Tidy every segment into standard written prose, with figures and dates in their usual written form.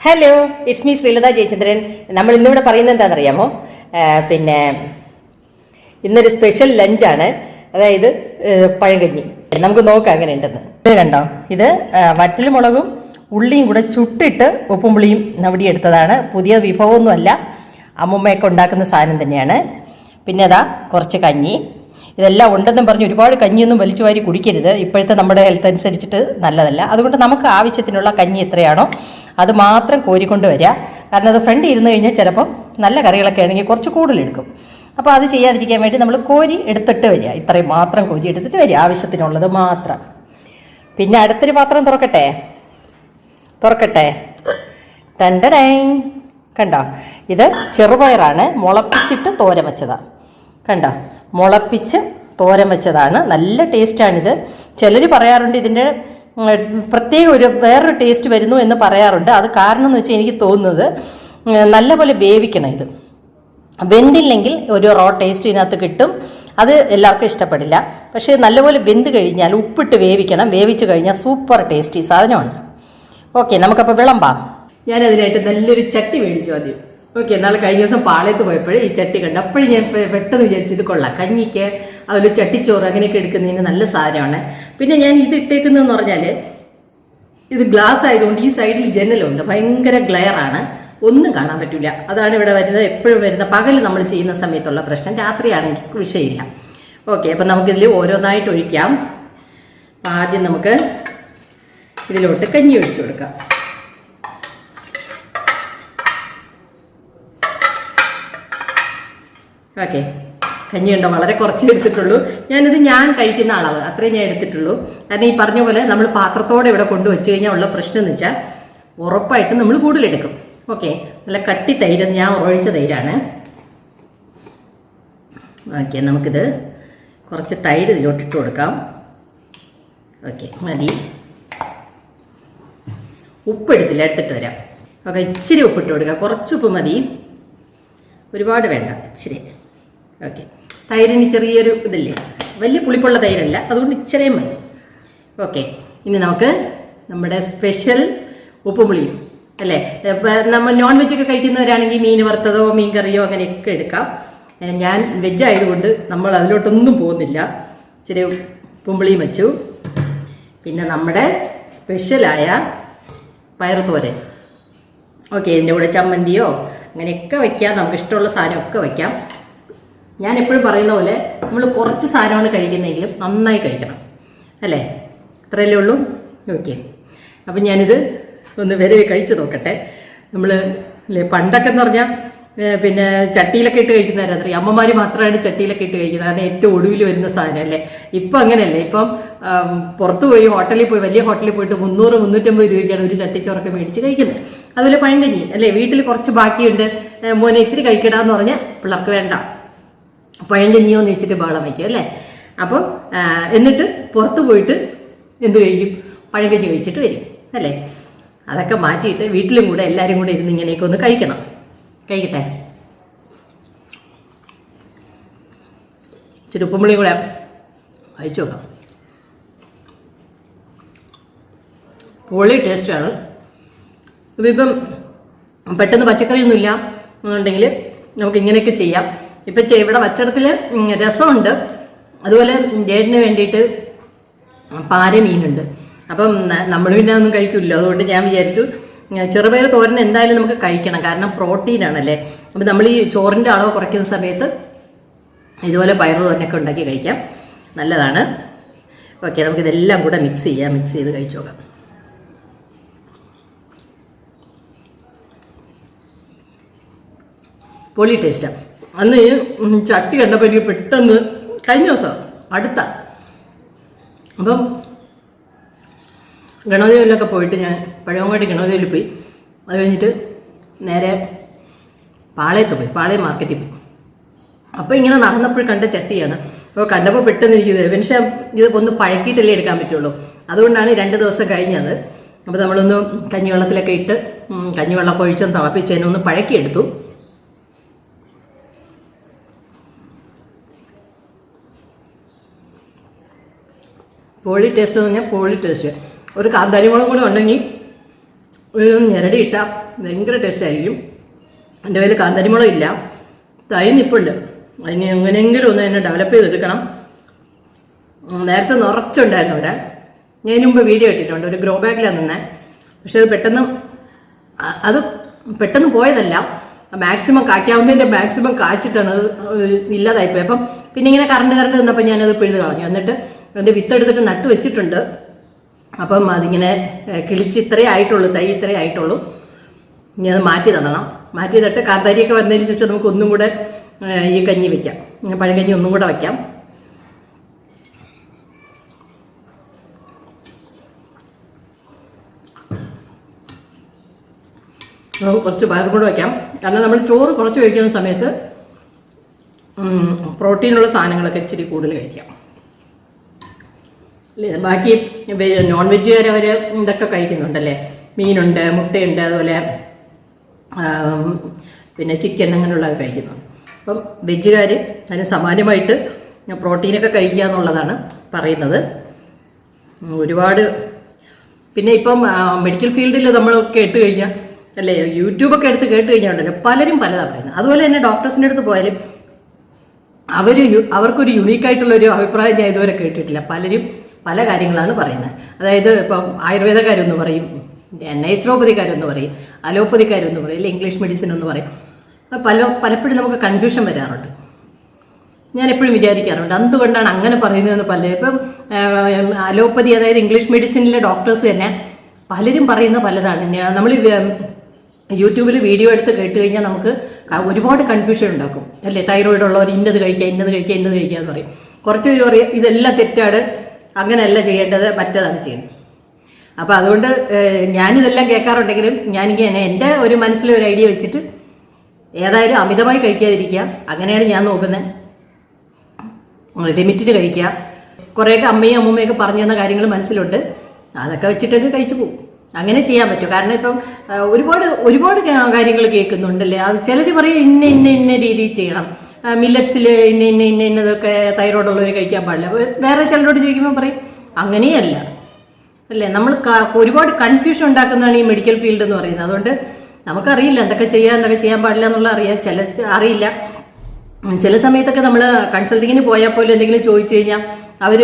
Hello, it's me Sreelatha Jayachandran. നമ്മൾ ഇന്നിവിടെ പറയുന്നത് എന്താണെന്നറിയാമോ? പിന്നെ ഇന്നൊരു സ്പെഷ്യൽ ലഞ്ചാണ്. അതായത് പഴങ്കഞ്ഞി. നമുക്ക് നോക്കാം അങ്ങനെ ഉണ്ടെന്ന്. ഇത് കണ്ടോ, ഇത് വറ്റൽ മുളകും ഉള്ളിയും കൂടെ ചുട്ടിട്ട് ഉപ്പും പുളിയും നവടിയെടുത്തതാണ്. പുതിയ വിഭവമൊന്നുമല്ല, അമ്മുമ്മയൊക്കെ ഉണ്ടാക്കുന്ന സാധനം തന്നെയാണ്. പിന്നെ അതാ കുറച്ച് കഞ്ഞി. ഇതെല്ലാം ഉണ്ടെന്നും പറഞ്ഞ് ഒരുപാട് കഞ്ഞിയൊന്നും വലിച്ചു വാരി കുടിക്കരുത്. ഇപ്പോഴത്തെ നമ്മുടെ ഹെൽത്ത് അനുസരിച്ചിട്ട് നല്ലതല്ല. അതുകൊണ്ട് നമുക്ക് ആവശ്യത്തിനുള്ള കഞ്ഞി എത്രയാണോ അത് മാത്രം കോരിക്കൊണ്ട് വരിക. കാരണം അത് ഫ്രണ്ട് ഇരുന്ന് കഴിഞ്ഞാൽ ചിലപ്പം നല്ല കറികളൊക്കെ ആണെങ്കിൽ കുറച്ച് കൂടുതലെടുക്കും. അപ്പോൾ അത് ചെയ്യാതിരിക്കാൻ വേണ്ടി നമ്മൾ കോരി എടുത്തിട്ട് വരിക. ഇത്രയും മാത്രം കോരി എടുത്തിട്ട് വരിക, ആവശ്യത്തിനുള്ളത് മാത്രം. പിന്നെ അടുത്തൊരു പാത്രം തുറക്കട്ടെ. തണ്ടടേ, കണ്ടോ, ഇത് ചെറുപയറാണ്, മുളപ്പിച്ചിട്ട് തോരൻ വെച്ചതാണ്. കണ്ടോ, മുളപ്പിച്ച് തോരൻ വെച്ചതാണ്. നല്ല ടേസ്റ്റാണിത്. ചിലർ പറയാറുണ്ട് ഇതിൻ്റെ പ്രത്യേക വേറൊരു ടേസ്റ്റ് വരുന്നു എന്ന് പറയാറുണ്ട്. അത് കാരണം എന്ന് വെച്ചാൽ എനിക്ക് തോന്നുന്നത് നല്ലപോലെ വേവിക്കണം. ഇത് വെന്തില്ലെങ്കിൽ ഒരു റോ ടേസ്റ്റ് ഇതിനകത്ത് കിട്ടും. അത് എല്ലാവർക്കും ഇഷ്ടപ്പെടില്ല. പക്ഷേ നല്ലപോലെ വെന്ത് കഴിഞ്ഞാൽ ഉപ്പിട്ട് വേവിക്കണം. വേവിച്ച് കഴിഞ്ഞാൽ സൂപ്പർ ടേസ്റ്റി സാധനമാണ്. ഓക്കെ, നമുക്കപ്പോൾ വിളമ്പാം. ഞാനതിനായിട്ട് നല്ലൊരു ചട്ടി മേടിച്ചു ആദ്യം. ഓക്കെ, എന്നാൽ കഴിഞ്ഞ ദിവസം പാളയത്ത് പോയപ്പോഴേ ഈ ചട്ടി കണ്ടു. അപ്പോഴും ഞാൻ പെട്ടെന്ന് വിചാരിച്ചു ഇത് കൊള്ളാം, കഞ്ഞിക്ക് അതിൽ ചട്ടിച്ചോറ് അങ്ങനെയൊക്കെ എടുക്കുന്നതിന് നല്ല സാധനമാണ്. പിന്നെ ഞാൻ ഇത് ഇട്ടേക്കുന്നതെന്ന് പറഞ്ഞാൽ ഇത് ഗ്ലാസ് ആയതുകൊണ്ട് ഈ സൈഡിൽ ജനലുണ്ട്, ഭയങ്കര ഗ്ലെയറാണ്, ഒന്നും കാണാൻ പറ്റില്ല. അതാണ് ഇവിടെ വരുന്നത്, എപ്പോഴും വരുന്ന പകൽ നമ്മൾ ചെയ്യുന്ന സമയത്തുള്ള പ്രശ്നം. രാത്രിയാണെങ്കിൽ വിഷയമില്ല. ഓക്കെ, അപ്പം നമുക്കിതിൽ ഓരോന്നായിട്ട് ഒഴിക്കാം. ആദ്യം നമുക്ക് ഇതിലോട്ട് കഞ്ഞി ഒഴിച്ചു കൊടുക്കാം. ഓക്കെ, കഞ്ഞി ഉണ്ടോ, വളരെ കുറച്ച് എടുത്തിട്ടുള്ളൂ. ഞാൻ കഴിക്കുന്ന അളവ് അത്രയും ഞാൻ എടുത്തിട്ടുള്ളൂ. കാരണം ഈ പറഞ്ഞ പോലെ നമ്മൾ പാത്രത്തോടെ ഇവിടെ കൊണ്ടുവച്ച് കഴിഞ്ഞാൽ ഉള്ള പ്രശ്നം എന്ന് വെച്ചാൽ ഉറപ്പായിട്ടും നമ്മൾ കൂടുതലെടുക്കും. ഓക്കെ, നല്ല കട്ടി തൈര്, ഞാൻ ഒഴിച്ച തൈരാണ്. ഓക്കെ, നമുക്കിത് കുറച്ച് തൈര് ഇതിലോട്ടിട്ട് കൊടുക്കാം. ഓക്കെ, മതി. ഉപ്പ് എടുത്തില്ല, എടുത്തിട്ട് വരാം. ഓക്കെ, ഇച്ചിരി ഉപ്പിട്ട് കൊടുക്കാം, കുറച്ച് ഉപ്പ് മതി, ഒരുപാട് വേണ്ട, ഇച്ചിരി. ഓക്കെ, തൈരിന് ചെറിയൊരു ഇതില്ലേ, വലിയ പുളിപ്പുള്ള തൈരല്ല, അതുകൊണ്ട് ഇച്ചിരിയും മതി. ഓക്കെ, ഇനി നമുക്ക് നമ്മുടെ സ്പെഷ്യൽ ഉപ്പും പുളിയും അല്ലേ. നമ്മൾ നോൺ വെജൊക്കെ കഴിക്കുന്നവരാണെങ്കിൽ മീൻ വറുത്തതോ മീൻ കറിയോ അങ്ങനെയൊക്കെ എടുക്കാം. ഞാൻ വെജ് ആയതുകൊണ്ട് നമ്മൾ അതിലോട്ടൊന്നും പോകുന്നില്ല. ഇച്ചിരി ഉപ്പും പുളിയും വെച്ചു. പിന്നെ നമ്മുടെ സ്പെഷ്യലായ പയറുതോരൻ. ഓക്കെ, ഇതിൻ്റെ കൂടെ ചമ്മന്തിയോ അങ്ങനെയൊക്കെ വയ്ക്കാം, നമുക്ക് ഇഷ്ടമുള്ള സാധനമൊക്കെ വയ്ക്കാം. ഞാൻ എപ്പോഴും പറയുന്ന പോലെ നമ്മൾ കുറച്ച് സാധനമാണ് കഴിക്കുന്നതെങ്കിലും നന്നായി കഴിക്കണം അല്ലേ, അത്രയല്ലേ ഉള്ളൂ. ഓക്കെ, അപ്പം ഞാനിത് ഒന്ന് വരെ കഴിച്ച് നോക്കട്ടെ. നമ്മൾ അല്ലേ പണ്ടൊക്കെ എന്ന് പറഞ്ഞാൽ പിന്നെ ചട്ടിയിലൊക്കെ ഇട്ട് കഴിക്കുന്നവരത്രയും അമ്മമാർ മാത്രമാണ് ചട്ടിയിലൊക്കെ ഇട്ട് കഴിക്കുന്നത്, കാരണം ഏറ്റവും ഒടുവിൽ വരുന്ന സാധനം അല്ലേ. ഇപ്പം അങ്ങനെയല്ലേ, ഇപ്പം പുറത്ത് പോയി ഹോട്ടലിൽ പോയി, വലിയ ഹോട്ടലിൽ പോയിട്ട് 300-350 രൂപയ്ക്കാണ് ഒരു ചട്ടിച്ചോറൊക്കെ മേടിച്ച് കഴിക്കുന്നത്. അതുപോലെ പഴങ്കഞ്ഞി അല്ലേ, വീട്ടിൽ കുറച്ച് ബാക്കിയുണ്ട്, മോനെ ഇത്തിരി കഴിക്കടാന്ന് പറഞ്ഞാൽ പിള്ളേർക്ക് വേണ്ട, പഴങ്കഞ്ഞിയോ എന്ന് വെച്ചിട്ട് ബഹളം വയ്ക്കും അല്ലേ. അപ്പം എന്നിട്ട് പുറത്ത് പോയിട്ട് എന്ത് കഴിക്കും, പഴങ്കഞ്ഞി കഴിച്ചിട്ട് വരും അല്ലേ. അതൊക്കെ മാറ്റിയിട്ട് വീട്ടിലും കൂടെ എല്ലാവരും കൂടെ ഇരുന്ന് ഇങ്ങനെയൊക്കെ ഒന്ന് കഴിക്കട്ടെ. ഇച്ചിരി ഉപ്പുമ്പുളിയും കൂടെ കഴിച്ചു നോക്കാം. പൊളി ടേസ്റ്റാണ്. ഇപ്പം പെട്ടെന്ന് പച്ചക്കറിയൊന്നും ഇല്ല എന്നുണ്ടെങ്കിൽ നമുക്ക് ഇങ്ങനെയൊക്കെ ചെയ്യാം. ഇപ്പം ഇവിടെ വച്ചടത്തിൽ രസമുണ്ട്, അതുപോലെ ജേടിന് വേണ്ടിയിട്ട് പാര മീനുണ്ട്. അപ്പം നമ്മൾ പിന്നെ ഒന്നും കഴിക്കില്ല, അതുകൊണ്ട് ഞാൻ വിചാരിച്ചു ചെറുപയർ തോരൻ എന്തായാലും നമുക്ക് കഴിക്കണം, കാരണം പ്രോട്ടീനാണല്ലേ. അപ്പം നമ്മൾ ഈ ചോറിൻ്റെ അളവ് കുറയ്ക്കുന്ന സമയത്ത് ഇതുപോലെ പയർ തോരനൊക്കെ ഉണ്ടാക്കി കഴിക്കാം, നല്ലതാണ്. ഓക്കെ, നമുക്കിതെല്ലാം കൂടെ മിക്സ് ചെയ്ത് കഴിച്ചു നോക്കാം. പൊളി ടേസ്റ്റാണ്. അന്ന് ഈ ചട്ടി കണ്ടപ്പോൾ എനിക്ക് പെട്ടെന്ന് കഴിഞ്ഞ ദിവസം അപ്പം ഗണപതിയിലൊക്കെ പോയിട്ട് ഞാൻ പഴവങ്ങാടി ഗണപതിയിൽ പോയി. അത് കഴിഞ്ഞിട്ട് നേരെ പാളയം മാർക്കറ്റിൽ പോയി. അപ്പോൾ ഇങ്ങനെ നടന്നപ്പോൾ കണ്ട ചട്ടിയാണ്. അപ്പോൾ കണ്ടപ്പോൾ പെട്ടെന്ന് ഇരിക്കുന്നത്, പക്ഷേ ഇത് ഒന്ന് പഴക്കിയിട്ടല്ലേ എടുക്കാൻ പറ്റുള്ളൂ, അതുകൊണ്ടാണ് 2 ദിവസം കഴിഞ്ഞത്. അപ്പോൾ നമ്മളൊന്ന് കഞ്ഞിവെള്ളത്തിലൊക്കെ ഇട്ട് കഞ്ഞിവെള്ളമൊക്കെ ഒഴിച്ചൊന്ന് തിളപ്പിച്ചതിനൊന്ന് പഴക്കിയെടുത്തു. പൊളി ടേസ്റ്റ് എന്ന് പറഞ്ഞാൽ പൊളി ടേസ്റ്റ്. ഒരു കാന്താരി മുളക് കൂടെ ഉണ്ടെങ്കിൽ ഒരു ഞെരടി ഇട്ടാൽ ഭയങ്കര ടേസ്റ്റ് ആയിരിക്കും. എൻ്റെ കയ്യിൽ കാന്താരിമുളക് ഇല്ല, തൈ നിപ്പുണ്ട്. അതിന് എങ്ങനെയെങ്കിലും ഒന്ന് എന്നെ ഡെവലപ്പ് ചെയ്തെടുക്കണം. നേരത്തെ നിറച്ചുണ്ടായിരുന്നു അവിടെ. ഞാൻ ഇതിന് മുമ്പ് വീഡിയോ ഇട്ടിട്ടുണ്ട്. ഒരു ഗ്രോ ബാഗിലാണ് നിന്നെ. പക്ഷെ അത് പെട്ടെന്ന് പോയതല്ല. മാക്സിമം കായ്ക്കാവുന്നതിൻ്റെ മാക്സിമം കായ്ച്ചിട്ടാണ് അത് ഇല്ലാതായിപ്പോയി. അപ്പം പിന്നെ ഇങ്ങനെ കറണ്ട് നിന്നപ്പോൾ ഞാനത് പിഴുത് കളഞ്ഞു. എന്നിട്ട് അതിൻ്റെ വിത്തെടുത്തിട്ട് നട്ടു വെച്ചിട്ടുണ്ട്. അപ്പം അതിങ്ങനെ കിളിച്ച് ഇത്രയേ ആയിട്ടുള്ളൂ, തൈ ഇത്രയേ ആയിട്ടുള്ളൂ. ഇനി അത് മാറ്റി തരണം. മാറ്റി തട്ട് കാന്താരിയൊക്കെ വന്നതിന് ശേഷം നമുക്ക് ഒന്നും കൂടെ ഈ കഞ്ഞി വയ്ക്കാം, പഴങ്കഞ്ഞി ഒന്നും കൂടെ വയ്ക്കാം. കുറച്ച് പയറും കൂടെ വയ്ക്കാം. കാരണം നമ്മൾ ചോറ് കുറച്ച് കഴിക്കുന്ന സമയത്ത് പ്രോട്ടീനുള്ള സാധനങ്ങളൊക്കെ ഇച്ചിരി കൂടുതൽ കഴിക്കാം അല്ലേ. ബാക്കി നോൺ വെജുകാർ അവർ ഇതൊക്കെ കഴിക്കുന്നുണ്ടല്ലേ, മീനുണ്ട്, മുട്ടയുണ്ട്, അതുപോലെ പിന്നെ ചിക്കൻ അങ്ങനെയുള്ളത് കഴിക്കുന്നുണ്ട്. അപ്പം വെജുകാർ അതിന് സമാനമായിട്ട് പ്രോട്ടീനൊക്കെ കഴിക്കുക എന്നുള്ളതാണ് പറയുന്നത്. ഒരുപാട് പിന്നെ ഇപ്പം മെഡിക്കൽ ഫീൽഡിൽ നമ്മൾ കേട്ട് കഴിഞ്ഞാൽ അല്ലേ, യൂട്യൂബൊക്കെ എടുത്ത് കേട്ട് കഴിഞ്ഞാൽ ഉണ്ടല്ലോ പലരും പലതാണ് പറയുന്നത്. അതുപോലെ തന്നെ ഡോക്ടേഴ്സിൻ്റെ അടുത്ത് പോയാലും അവർക്കൊരു യുണീക്കായിട്ടുള്ളൊരു അഭിപ്രായം ഞാൻ ഇതുവരെ കേട്ടിട്ടില്ല. പലരും പല കാര്യങ്ങളാണ് പറയുന്നത്. അതായത് ഇപ്പം ആയുർവേദക്കാരൊന്ന് പറയും, നേച്ചുറോപ്പതിക്കാരൊന്ന് പറയും, അലോപ്പതിക്കാരൊന്ന് പറയും, അല്ലെങ്കിൽ ഇംഗ്ലീഷ് മെഡിസിൻ ഒന്ന് പറയും. പലപ്പോഴും നമുക്ക് കൺഫ്യൂഷൻ വരാറുണ്ട്. ഞാൻ എപ്പോഴും വിചാരിക്കാറുണ്ട് എന്തുകൊണ്ടാണ് അങ്ങനെ പറയുന്നതെന്ന്. ഇപ്പം അലോപ്പതി അതായത് ഇംഗ്ലീഷ് മെഡിസിനിലെ ഡോക്ടേഴ്സ് തന്നെ പലരും പറയുന്ന പലതാണ്. നമ്മൾ യൂട്യൂബിൽ വീഡിയോ എടുത്ത് കേട്ട് കഴിഞ്ഞാൽ നമുക്ക് ഒരുപാട് കൺഫ്യൂഷൻ ഉണ്ടാക്കും അല്ലേ. തൈറോയിഡ് ഉള്ളവർ ഇന്നത് കഴിക്കുക, ഇന്നത് കഴിക്കുക, ഇന്നത് കഴിക്കുക എന്ന് പറയും. കുറച്ച് പേര് പറയും ഇതെല്ലാം തെറ്റാണ്, അങ്ങനെയല്ല ചെയ്യേണ്ടത്, മറ്റേതാണ് ചെയ്യുന്നത്. അപ്പോൾ അതുകൊണ്ട് ഞാനിതെല്ലാം കേൾക്കാറുണ്ടെങ്കിലും ഞാനിങ്ങനെ എൻ്റെ ഒരു മനസ്സിലൊരു ഐഡിയ വെച്ചിട്ട് ഏതായാലും അമിതമായി കഴിക്കാതിരിക്കുക, അങ്ങനെയാണ് ഞാൻ നോക്കുന്നത്. ലിമിറ്റിന് കഴിക്കുക. കുറേയൊക്കെ അമ്മയും അമ്മൂമ്മയൊക്കെ പറഞ്ഞു തന്ന കാര്യങ്ങൾ മനസ്സിലുണ്ട്, അതൊക്കെ വെച്ചിട്ടൊക്കെ കഴിച്ചു പോകും. അങ്ങനെ ചെയ്യാൻ പറ്റും. കാരണം ഇപ്പം ഒരുപാട് കാര്യങ്ങൾ കേൾക്കുന്നുണ്ടല്ലേ. അത് ചിലർ പറയും ഇന്ന രീതിയിൽ ചെയ്യണം, മില്ലറ്റ്സിൽ ഇന്നതൊക്കെ തൈറോയ്ഡ് ഉള്ളവർ കഴിക്കാൻ പാടില്ല. വേറെ ചിലരോട് ചോദിക്കുമ്പോൾ പറയും അങ്ങനെയല്ല അല്ലേ. നമ്മൾ ഒരുപാട് കൺഫ്യൂഷൻ ഉണ്ടാക്കുന്നതാണ് ഈ മെഡിക്കൽ ഫീൽഡ് എന്ന് പറയുന്നത്. അതുകൊണ്ട് നമുക്കറിയില്ല എന്തൊക്കെ ചെയ്യാൻ പാടില്ല എന്നുള്ള അറിയില്ല. ചില സമയത്തൊക്കെ നമ്മൾ കൺസൾട്ടിങ്ങിന് പോയാൽ പോലും എന്തെങ്കിലും ചോദിച്ചു കഴിഞ്ഞാൽ അവർ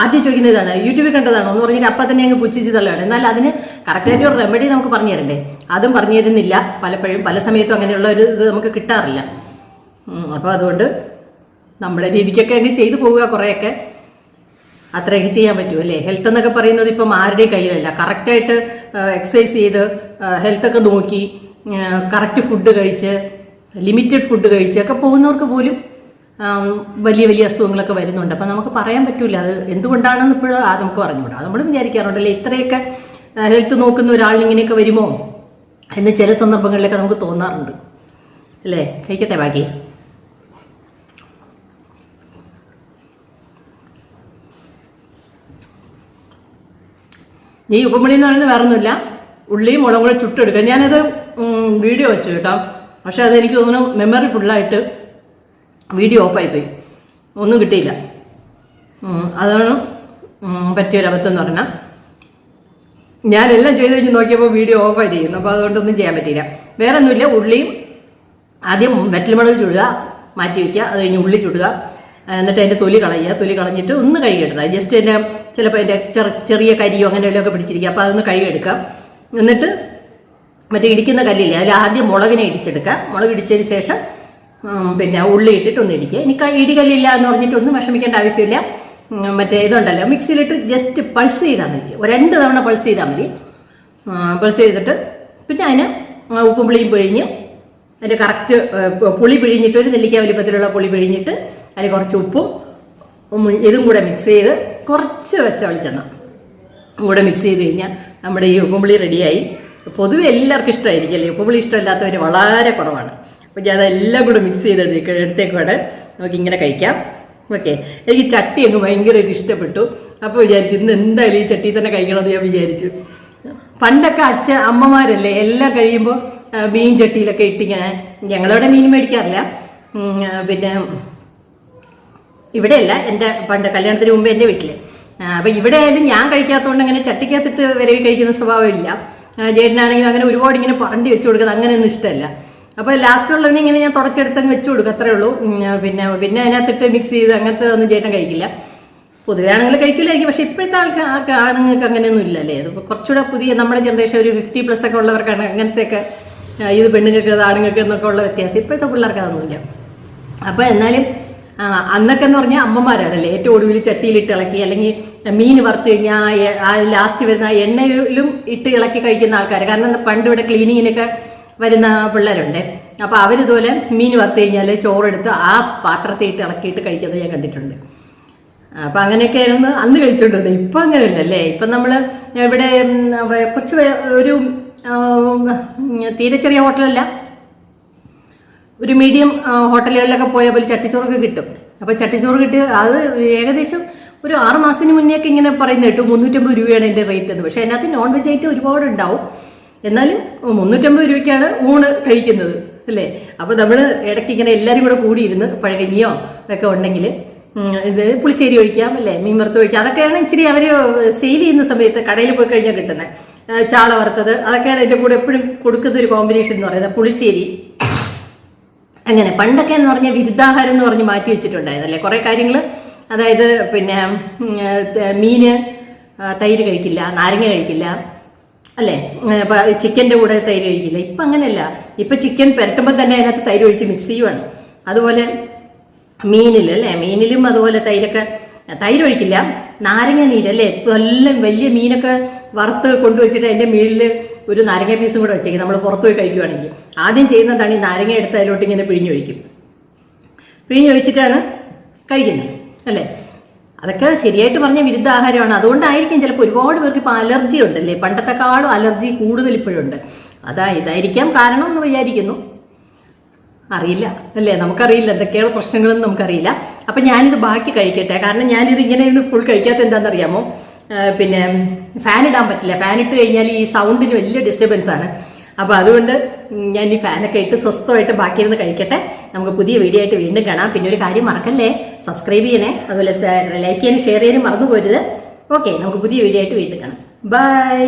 ആദ്യം ചോദിക്കുന്ന ഇതാണ്, യൂട്യൂബിൽ കണ്ടതാണ് ഒന്ന് പറഞ്ഞിട്ട് അപ്പം തന്നെ അങ്ങ് പുച്ഛിച്ച് തള്ളുകയാണ്. എന്നാൽ അതിന് കറക്റ്റായിട്ട് ഒരു റെമഡി നമുക്ക് പറഞ്ഞു തരണ്ടേ, അതും പറഞ്ഞു തരുന്നില്ല. പല സമയത്തും അങ്ങനെയുള്ള ഒരു ഇത് നമുക്ക് കിട്ടാറില്ല. അപ്പോൾ അതുകൊണ്ട് നമ്മുടെ രീതിക്കൊക്കെ അങ്ങ് ചെയ്തു പോവുക. കുറേയൊക്കെ അത്രയൊക്കെ ചെയ്യാൻ പറ്റുമല്ലേ. ഹെൽത്ത് എന്നൊക്കെ പറയുന്നത് ഇപ്പം ആരുടെയും കയ്യിലല്ല. കറക്റ്റായിട്ട് എക്സസൈസ് ചെയ്ത് ഹെൽത്തൊക്കെ നോക്കി കറക്റ്റ് ഫുഡ് കഴിച്ച് ലിമിറ്റഡ് ഫുഡ് കഴിച്ചൊക്കെ പോകുന്നവർക്ക് പോലും വലിയ അസുഖങ്ങളൊക്കെ വരുന്നുണ്ട്. അപ്പം നമുക്ക് പറയാൻ പറ്റില്ല അത് എന്തുകൊണ്ടാണെന്ന് ഇപ്പോഴും നമുക്ക് പറഞ്ഞുകൂടാ. നമ്മൾ വിചാരിക്കാറുണ്ടല്ലേ ഇത്രയൊക്കെ ഹെൽത്ത് നോക്കുന്ന ഒരാളിന് ഇങ്ങനെയൊക്കെ വരുമോ എന്ന് ചില സന്ദർഭങ്ങളിലൊക്കെ നമുക്ക് തോന്നാറുണ്ട് അല്ലേ. കഴിക്കട്ടെ ബാക്കി. ഈ ഉപ്പുമണി എന്ന് പറയുന്നത് വേറെ ഒന്നുമില്ല, ഉള്ളിയും മുളകും കൂടെ ചുട്ടെടുക്കുക. ഞാനത് വീഡിയോ വെച്ചു കേട്ടോ, പക്ഷെ അതെനിക്ക് തോന്നുന്നു മെമ്മറി ഫുള്ളായിട്ട് വീഡിയോ ഓഫായിപ്പോയി, ഒന്നും കിട്ടിയില്ല. അതാണ് പറ്റിയൊരബദ്ധം എന്ന് പറഞ്ഞാൽ. ഞാനെല്ലാം ചെയ്ത് കഴിഞ്ഞ് നോക്കിയപ്പോൾ വീഡിയോ ഓഫായിട്ട് ചെയ്യുന്നു. അപ്പോൾ അതുകൊണ്ടൊന്നും ചെയ്യാൻ പറ്റിയില്ല. വേറെ ഒന്നുമില്ല, ഉള്ളിയും ആദ്യം വെറ്റൽമുളക് ചുടുക, മാറ്റി വയ്ക്കുക. അത് കഴിഞ്ഞ് ഉള്ളി ചുടുക, എന്നിട്ട് അതിൻ്റെ തൊലി കളയുക. തൊലി കളഞ്ഞിട്ട് ഒന്ന് കഴുകിയെടുക്കുക. ജസ്റ്റ് എൻ്റെ ചിലപ്പോൾ അതിൻ്റെ ചെറിയ കരിയോ അങ്ങനെ വല്ലതൊക്കെ പിടിച്ചിരിക്കുക, അപ്പോൾ അതൊന്ന് കഴുകിയെടുക്കാം. എന്നിട്ട് മറ്റേ ഇടിക്കുന്ന കല്ലില്ലേ അതിൽ ആദ്യം മുളകിനെ ഇടിച്ചെടുക്കുക. മുളക് ഇടിച്ചതിന് ശേഷം പിന്നെ ഉള്ളി ഇട്ടിട്ട് ഒന്ന് ഇടിക്കുക. എനിക്ക് ഇടികല്ലില്ല എന്ന് പറഞ്ഞിട്ട് ഒന്നും വിഷമിക്കേണ്ട ആവശ്യമില്ല. മറ്റേ ഇതുണ്ടല്ലോ മിക്സിയിലിട്ട് ജസ്റ്റ് പൾസ് ചെയ്താൽ മതി, 2 തവണ പൾസ് ചെയ്താൽ മതി. പൾസ് ചെയ്തിട്ട് പിന്നെ അതിന് ഉപ്പും പുളിയും പിഴിഞ്ഞ് അതിൻ്റെ കറക്റ്റ് പുളി പിഴിഞ്ഞിട്ട് ഒരു നെല്ലിക്ക വലിപ്പത്തിലുള്ള പുളി പിഴിഞ്ഞിട്ട് അതിൽ കുറച്ച് ഉപ്പും ഇതും കൂടെ മിക്സ് ചെയ്ത് കുറച്ച് വെച്ച വെളിച്ചെണ്ണ കൂടെ മിക്സ് ചെയ്ത് കഴിഞ്ഞാൽ നമ്മുടെ ഈ ഉപ്പുംപുളി റെഡിയായി. പൊതുവെ എല്ലാവർക്കും ഇഷ്ടമായിരിക്കും അല്ലേ, ഉപ്പുപുളി ഇഷ്ടമില്ലാത്തവർ വളരെ കുറവാണ്. അപ്പോൾ ഞാൻ അതെല്ലാം കൂടെ മിക്സ് എടുത്തേക്കോടെ നമുക്ക് ഇങ്ങനെ കഴിക്കാം. ഓക്കെ, എനിക്ക് ചട്ടി അങ്ങ് ഭയങ്കരമായിട്ട് ഇഷ്ടപ്പെട്ടു. അപ്പോൾ വിചാരിച്ചു ഇന്ന് എന്തായാലും ഈ ചട്ടി തന്നെ കഴിക്കണമെന്ന് ഞാൻ വിചാരിച്ചു. പണ്ടൊക്കെ അമ്മമാരല്ലേ എല്ലാം കഴിയുമ്പോൾ മീൻ ചട്ടിയിലൊക്കെ ഇട്ടിങ്ങനെ, ഞങ്ങളവിടെ മീൻ മേടിക്കാറില്ല. പിന്നെ ഇവിടെയല്ല, എൻ്റെ പണ്ട് കല്യാണത്തിന് മുമ്പ് എൻ്റെ വീട്ടിൽ അപ്പം ഇവിടെ ആയാലും ഞാൻ കഴിക്കാത്തതുകൊണ്ട് അങ്ങനെ ചട്ടിക്കകത്തിട്ട് വിരവി കഴിക്കുന്ന സ്വഭാവമില്ല. ജേട്ടനാണെങ്കിലും അങ്ങനെ ഒരുപാട് ഇങ്ങനെ പറണ്ടി വെച്ച് കൊടുക്കുന്നത് അങ്ങനെയൊന്നും ഇഷ്ടമല്ല. അപ്പോൾ ലാസ്റ്റുള്ളതിന് ഇങ്ങനെ ഞാൻ തുടച്ചെടുത്തങ്ങ് വെച്ച് കൊടുക്കും, അത്രേ ഉള്ളൂ. പിന്നെ അതിനകത്തിട്ട് മിക്സ് ചെയ്ത് അങ്ങനത്തെ ഒന്നും ചേട്ടൻ കഴിക്കില്ല. പൊതുവെ ആണെങ്കിൽ കഴിക്കില്ലായിരിക്കും, പക്ഷെ ഇപ്പോഴത്തെ ആണുങ്ങൾക്ക് അങ്ങനെയൊന്നും ഇല്ലല്ലേ. ഇതിപ്പോൾ കുറച്ചുകൂടെ പുതിയ നമ്മുടെ ജനറേഷൻ ഒരു 50+ ഒക്കെ ഉള്ളവർക്കാണ് അങ്ങനത്തെയൊക്കെ ഇത് പെണ്ണുങ്ങൾക്ക് ആണുങ്ങൾക്ക് എന്നൊക്കെ ഉള്ള വ്യത്യാസം. ഇപ്പോഴത്തെ പിള്ളേർക്ക് അതൊന്നുമില്ല. അപ്പോൾ എന്നാലും അന്നൊക്കെ എന്ന് പറഞ്ഞാൽ അമ്മമാരാണല്ലേ ഏറ്റവും ഒടുവിൽ ചട്ടിയിലിട്ട് ഇളക്കി, അല്ലെങ്കിൽ മീൻ വറുത്ത് കഴിഞ്ഞാൽ ആ ലാസ്റ്റ് വരുന്ന എണ്ണയിലും ഇട്ട് ഇളക്കി കഴിക്കുന്ന ആൾക്കാർ. കാരണം പണ്ട് ഇവിടെ ക്ലീനിങ്ങിനൊക്കെ വരുന്ന പിള്ളേരുണ്ട്. അപ്പോൾ അവരിതുപോലെ മീൻ വറുത്ത് കഴിഞ്ഞാൽ ചോറെടുത്ത് ആ പാത്രത്തിൽ ഇട്ട് ഇളക്കിയിട്ട് കഴിക്കുന്നത് ഞാൻ കണ്ടിട്ടുണ്ട്. അപ്പം അങ്ങനെയൊക്കെ ആയിരുന്നു അന്ന് കഴിച്ചുകൊണ്ടിരുന്നത്. ഇപ്പം അങ്ങനെയല്ലല്ലേ. ഇപ്പം നമ്മൾ ഇവിടെ കുറച്ച് ഒരു തീരെ ചെറിയ ഹോട്ടലല്ല, ഒരു മീഡിയം ഹോട്ടലുകളിലൊക്കെ പോയാൽ പോലെ ചട്ടിച്ചോറൊക്കെ കിട്ടും. അപ്പോൾ ചട്ടിച്ചോറ് കിട്ടി അത് ഏകദേശം ഒരു 6 മാസത്തിന് മുന്നേയൊക്കെ ഇങ്ങനെ പറയുന്നത് കേട്ടു 350 രൂപയാണ് എൻ്റെ റേറ്റ് എന്ന്. പക്ഷേ അതിനകത്ത് നോൺ വെജ് ഐറ്റം ഒരുപാട് ഉണ്ടാവും. എന്നാലും 350 രൂപയ്ക്കാണ് ഊണ് കഴിക്കുന്നത് അല്ലേ. അപ്പോൾ നമ്മൾ ഇടയ്ക്ക് ഇങ്ങനെ എല്ലാവരും കൂടെ കൂടിയിരുന്ന് പഴകഞ്ഞിയോ ഒക്കെ ഉണ്ടെങ്കിൽ ഇത് പുളിശ്ശേരി ഒഴിക്കാം അല്ലേ, മീൻ വറുത്ത് ഒഴിക്കാം. അതൊക്കെയാണ് ഇച്ചിരി അവർ സെയിൽ ചെയ്യുന്ന സമയത്ത് കടയിൽ പോയി കഴിഞ്ഞാൽ കിട്ടുന്നത്. ചാള വറുത്തത് അതൊക്കെയാണ് അതിൻ്റെ കൂടെ എപ്പോഴും കൊടുക്കുന്ന ഒരു കോമ്പിനേഷൻ എന്ന് പറയുന്നത്, പുളിശ്ശേരി. അങ്ങനെ പണ്ടൊക്കെ എന്ന് പറഞ്ഞാൽ വിരുദ്ധാഹാരം എന്ന് പറഞ്ഞ് മാറ്റി വെച്ചിട്ടുണ്ടായിരുന്നല്ലേ കുറേ കാര്യങ്ങൾ. അതായത് പിന്നെ മീന് തൈര് കഴിക്കില്ല, നാരങ്ങ കഴിക്കില്ല അല്ലേ, ചിക്കൻ്റെ കൂടെ തൈര് കഴിക്കില്ല. ഇപ്പം അങ്ങനെയല്ല. ഇപ്പം ചിക്കൻ പുരട്ടുമ്പോൾ തന്നെ അതിനകത്ത് തൈര് ഒഴിച്ച് മിക്സ് ചെയ്യുവാണ്. അതുപോലെ മീനിലല്ലേ, മീനിലും അതുപോലെ തൈര് ഒഴിക്കില്ല, നാരങ്ങ നീരല്ലേ. എല്ലാം വലിയ മീനൊക്കെ വറുത്ത് കൊണ്ടുവച്ചിട്ട് അതിൻ്റെ മീനിൽ ഒരു നാരങ്ങ പീസും കൂടെ വെച്ചേക്കും. നമ്മൾ പുറത്ത് പോയി കഴിക്കുവാണെങ്കിൽ ആദ്യം ചെയ്യുന്നതാണ് ഈ നാരങ്ങ എടുത്ത് അതിലോട്ട് ഇങ്ങനെ പിഴിഞ്ഞൊഴിക്കും. പിഴിഞ്ഞൊഴിച്ചിട്ടാണ് കഴിക്കുന്നത് അല്ലേ. അതൊക്കെ ശരിയായിട്ട് പറഞ്ഞ വിരുദ്ധ ആഹാരമാണ്. അതുകൊണ്ടായിരിക്കും ചിലപ്പോൾ ഒരുപാട് പേർക്ക് ഇപ്പോൾ അലർജി ഉണ്ടല്ലേ. പണ്ടത്തെക്കാളും അലർജി കൂടുതൽ ഇപ്പോഴുണ്ട്. ഇതായിരിക്കാം കാരണം എന്ന് വിചാരിക്കുന്നു. അറിയില്ല അല്ലേ, നമുക്കറിയില്ല എന്തൊക്കെയാണ് പ്രശ്നങ്ങളെന്ന് നമുക്കറിയില്ല. അപ്പം ഞാനിത് ബാക്കി കഴിക്കട്ടെ. കാരണം ഞാനിത് ഇങ്ങനെ ഇന്ന് ഫുൾ കഴിക്കാത്ത എന്താണെന്നറിയാമോ, പിന്നെ ഫാൻ ഇടാൻ പറ്റില്ല. ഫാൻ ഇട്ട് കഴിഞ്ഞാൽ ഈ സൗണ്ടിന് വലിയ ഡിസ്റ്റർബൻസ് ആണ്. അപ്പോൾ അതുകൊണ്ട് ഞാൻ ഈ ഫാനൊക്കെ ഇട്ട് സ്വസ്ഥമായിട്ട് ബാക്കിയിരുന്ന് കഴിക്കട്ടെ. നമുക്ക് പുതിയ വീഡിയോ ആയിട്ട് വീണ്ടും കാണാം. പിന്നെ ഒരു കാര്യം മറക്കല്ലേ, സബ്സ്ക്രൈബ് ചെയ്യണേ, അതുപോലെ ലൈക്ക് ചെയ്യാനും ഷെയർ ചെയ്യാനും മറന്നു പോരുത്. ഓക്കെ, നമുക്ക് പുതിയ വീഡിയോ ആയിട്ട് വീണ്ടും കാണാം. ബൈ.